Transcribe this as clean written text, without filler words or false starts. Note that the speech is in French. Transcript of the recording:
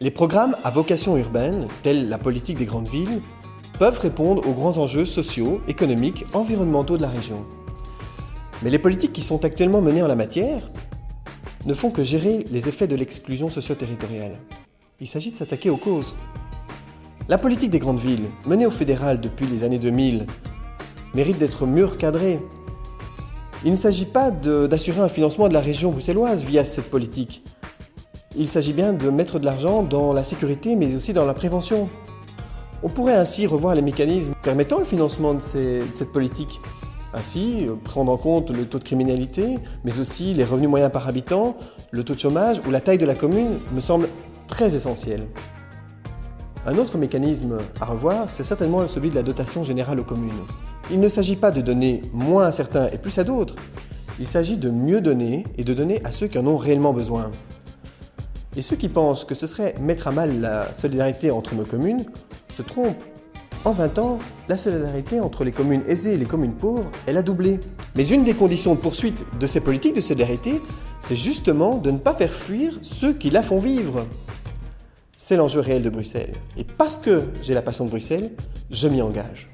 Les programmes à vocation urbaine, tels la politique des grandes villes, peuvent répondre aux grands enjeux sociaux, économiques, environnementaux de la région. Mais les politiques qui sont actuellement menées en la matière ne font que gérer les effets de l'exclusion socio-territoriale. Il s'agit de s'attaquer aux causes. La politique des grandes villes, menée au fédéral depuis les années 2000, mérite d'être mieux recadrée. Il ne s'agit pas d'assurer un financement de la région bruxelloise via cette politique. Il s'agit bien de mettre de l'argent dans la sécurité, mais aussi dans la prévention. On pourrait ainsi revoir les mécanismes permettant le financement de cette politique. Ainsi, prendre en compte le taux de criminalité, mais aussi les revenus moyens par habitant, le taux de chômage ou la taille de la commune me semble très essentiel. Un autre mécanisme à revoir, c'est certainement celui de la dotation générale aux communes. Il ne s'agit pas de donner moins à certains et plus à d'autres. Il s'agit de mieux donner et de donner à ceux qui en ont réellement besoin. Et ceux qui pensent que ce serait mettre à mal la solidarité entre nos communes se trompent. En 20 ans, la solidarité entre les communes aisées et les communes pauvres, elle a doublé. Mais une des conditions de poursuite de ces politiques de solidarité, c'est justement de ne pas faire fuir ceux qui la font vivre. C'est l'enjeu réel de Bruxelles. Et parce que j'ai la passion de Bruxelles, je m'y engage.